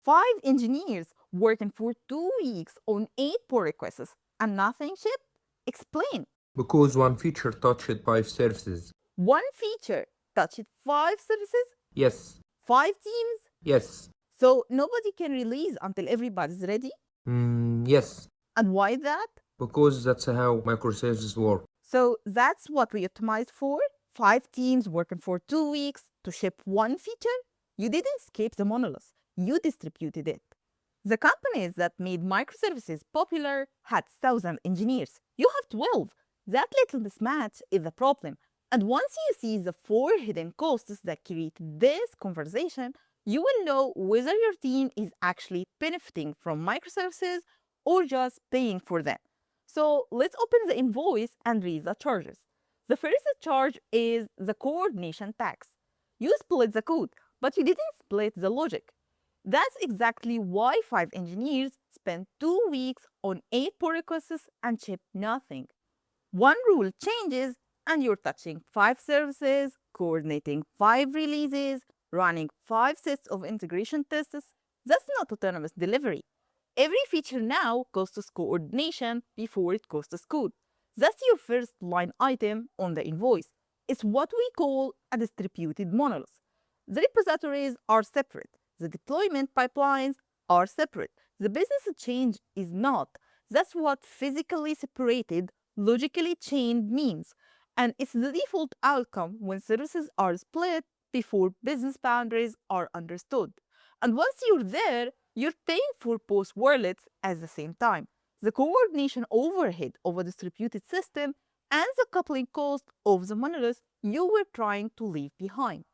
5 engineers working for 2 weeks on 8 pull requests and nothing shipped? Explain. Because one feature touched 5 services. One feature touched 5 services, Yes, 5 teams, yes, so nobody can release until everybody's ready. yes. And why that? Because that's how microservices work. So that's what we optimized for. 5 teams working for 2 weeks to ship one feature. You didn't escape the monolith, you distributed it. The companies that made microservices popular had 1,000 engineers. You have 12. That little mismatch is the problem. And once you see the 4 hidden costs that create this conversation, you will know whether your team is actually benefiting from microservices or just paying for them. So let's open the invoice and read the charges. The first charge is the coordination tax. You split the code, but you didn't split the logic. That's exactly why 5 engineers spent 2 weeks on 8 pull requests and shipped nothing. One rule changes, and you're touching 5 services, coordinating 5 releases, running 5 sets of integration tests. That's not autonomous delivery. Every feature now costs coordination before it costs code. That's your first line item on the invoice. It's what we call a distributed monolith. The repositories are separate. The deployment pipelines are separate. The business change is not. That's what physically separated, logically chained means. And it's the default outcome when services are split before business boundaries are understood. And once you're there, you're paying for both worlds at the same time. The coordination overhead of a distributed system and the coupling cost of the monolith you were trying to leave behind.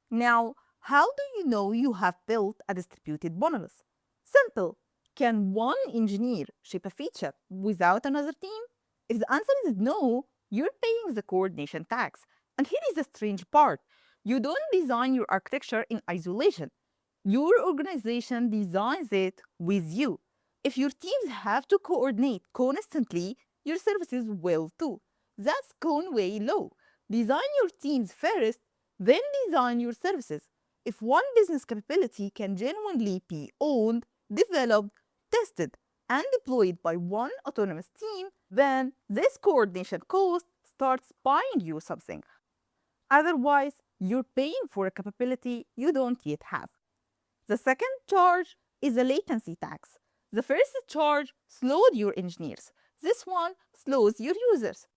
Now, how do you know you have built a distributed monolith? Simple. Can one engineer ship a feature without another team? If the answer is no, you're paying the coordination tax. And here is the strange part. You don't design your architecture in isolation. Your organization designs it with you. If your teams have to coordinate constantly, your services will too. That's Conway law. Design your teams first, then design your services. If one business capability can genuinely be owned, developed, tested, and deployed by one autonomous team, then this coordination cost starts buying you something. Otherwise, you're paying for a capability you don't yet have. The second charge is a latency tax. The first charge slowed your engineers. This one slows your users.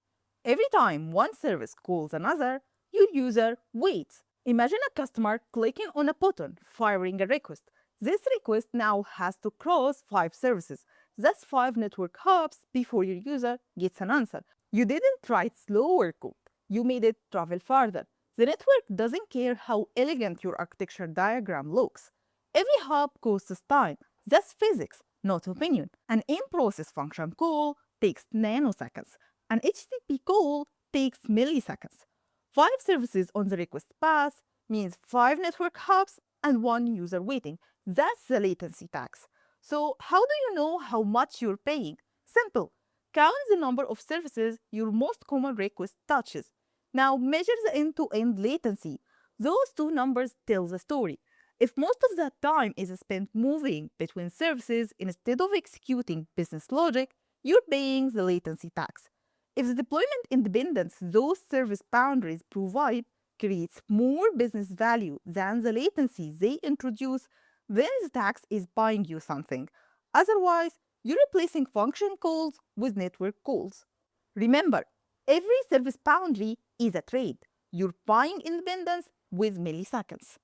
Every time one service calls another, your user waits. Imagine a customer clicking on a button, firing a request. This request now has to cross 5 services. That's 5 network hops before your user gets an answer. You didn't write slower code, you made it travel farther. The network doesn't care how elegant your architecture diagram looks. Every hop costs time. That's physics, not opinion. An in-process function call takes nanoseconds. An HTTP call takes milliseconds. 5 services on the request path means 5 network hops and 1 user waiting. That's the latency tax. So, how do you know how much you're paying? Simple. Count the number of services your most common request touches. Now, measure the end to end latency. Those two numbers tell the story. If most of that time is spent moving between services instead of executing business logic, you're paying the latency tax. If the deployment independence those service boundaries provide creates more business value than the latency they introduce, then the tax is buying you something. Otherwise, you're replacing function calls with network calls. Remember, every service boundary is a trade. You're buying independence with milliseconds.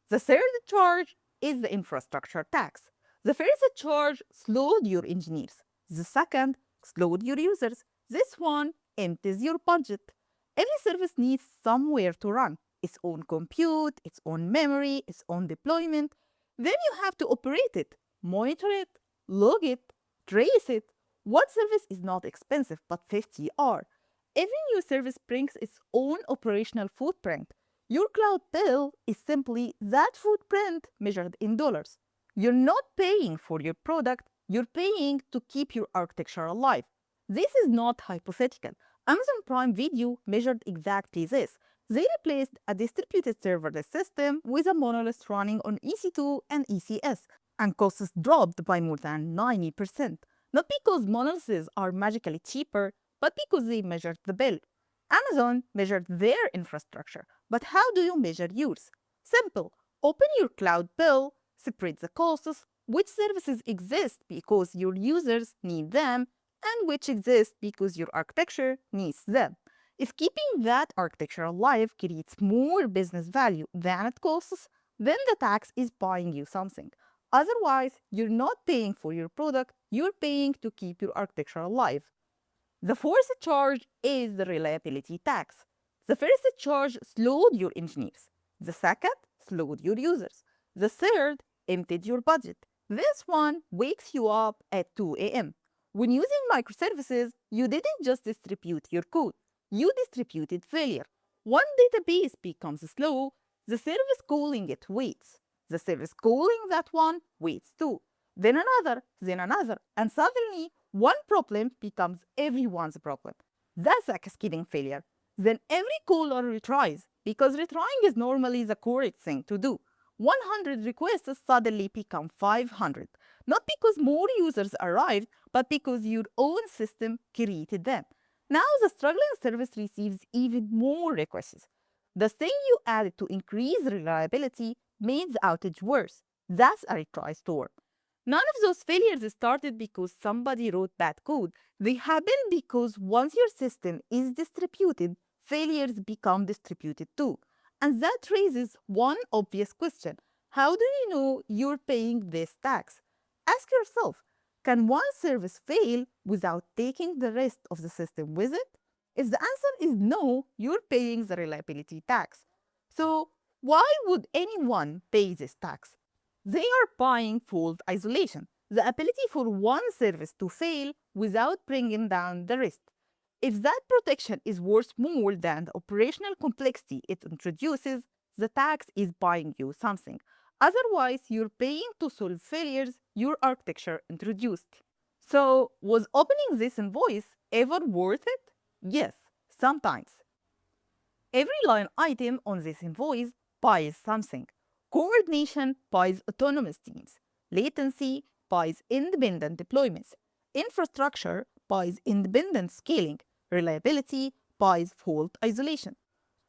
The third charge is the infrastructure tax. The first charge slowed your engineers. The second slowed your users. This one empties your budget. Every service needs somewhere to run its own compute, its own memory, its own deployment. Then you have to operate it, monitor it, log it, trace it. One service is not expensive, but 50 are. Every new service brings its own operational footprint. Your cloud bill is simply that footprint measured in dollars. You're not paying for your product, you're paying to keep your architecture alive. This is not hypothetical. Amazon Prime Video measured exactly this. They replaced a distributed serverless system with a monolith running on EC2 and ECS. and costs dropped by more than 90%. Not because monoliths are magically cheaper, but because they measured the bill. Amazon measured their infrastructure, but how do you measure yours? Simple. Open your cloud bill, separate the costs, which services exist because your users need them, and which exist because your architecture needs them. If keeping that architecture alive creates more business value than it costs, then the tax is buying you something. Otherwise, you're not paying for your product, you're paying to keep your architecture alive. The fourth charge is the reliability tax. The first charge slowed your engineers. The second slowed your users. The third emptied your budget. This one wakes you up at 2 a.m. When using microservices, you didn't just distribute your code, you distributed failure. One database becomes slow, the service calling it waits. The service calling that one waits too. Then another, and suddenly one problem becomes everyone's problem. That's a cascading failure. Then every caller retries, because retrying is normally the correct thing to do. 100 requests suddenly become 500, not because more users arrived, but because your own system created them. Now the struggling service receives even more requests. The thing you added to increase reliability made the outage worse. That's a retry storm. None of those failures started because somebody wrote bad code. They happen because once your system is distributed, failures become distributed too. And that raises one obvious question. How do you know you're paying this tax? Ask yourself, can one service fail without taking the rest of the system with it? If the answer is no, you're paying the reliability tax. So, why would anyone pay this tax? They are buying fault isolation, the ability for one service to fail without bringing down the rest. If that protection is worth more than the operational complexity it introduces, the tax is buying you something. Otherwise, you're paying to solve failures your architecture introduced. So, was opening this invoice ever worth it? Yes, sometimes. Every line item on this invoice buys something. Coordination buys autonomous teams. Latency buys independent deployments. Infrastructure buys independent scaling. Reliability buys fault isolation.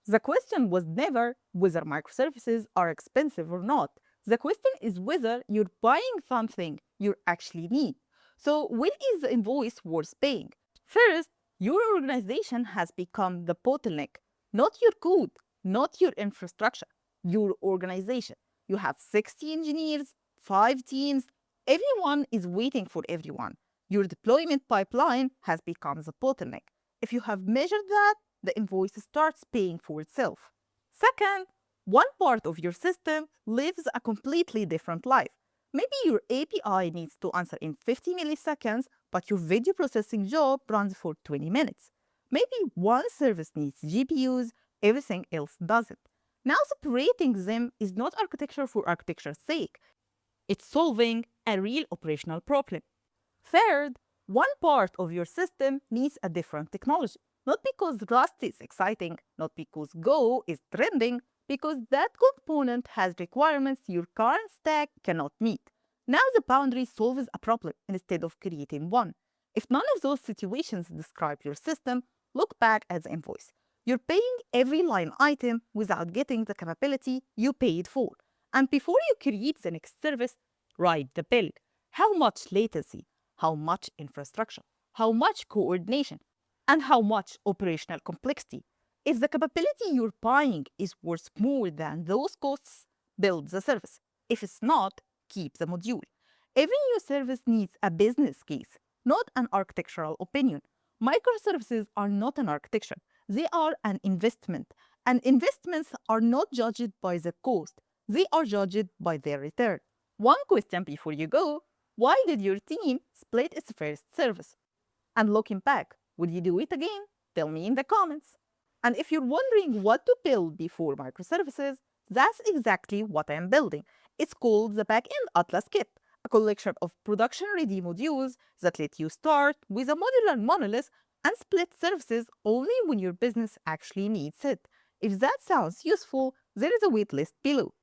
The question was never whether microservices are expensive or not. The question is whether you're buying something you actually need. So, when is the invoice worth paying? First, your organization has become the bottleneck, not your code, not your infrastructure, your organization. You have 60 engineers, 5 teams, everyone is waiting for everyone. Your deployment pipeline has become the bottleneck. If you have measured that, the invoice starts paying for itself. Second, one part of your system lives a completely different life. Maybe your API needs to answer in 50 milliseconds, but your video processing job runs for 20 minutes. Maybe one service needs GPUs, everything else doesn't. Now, separating them is not architecture for architecture's sake, it's solving a real operational problem. Third, one part of your system needs a different technology. Not because Rust is exciting, not because Go is trending, because that component has requirements your current stack cannot meet. Now the boundary solves a problem instead of creating one. If none of those situations describe your system, look back at the invoice. You're paying every line item without getting the capability you paid for. And before you create the next service, write the bill. How much latency? How much infrastructure? How much coordination? And how much operational complexity? If the capability you're buying is worth more than those costs, build the service. If it's not, keep the module. Every new service needs a business case, not an architectural opinion. Microservices are not an architecture, they are an investment. And investments are not judged by the cost, they are judged by their return. One question before you go: why did your team split its first service? And looking back, would you do it again? Tell me in the comments. And if you're wondering what to build before microservices, that's exactly what I'm building. It's called the Backend Atlas Kit, a collection of production-ready modules that let you start with a modular monolith and split services only when your business actually needs it. If that sounds useful, there is a waitlist below.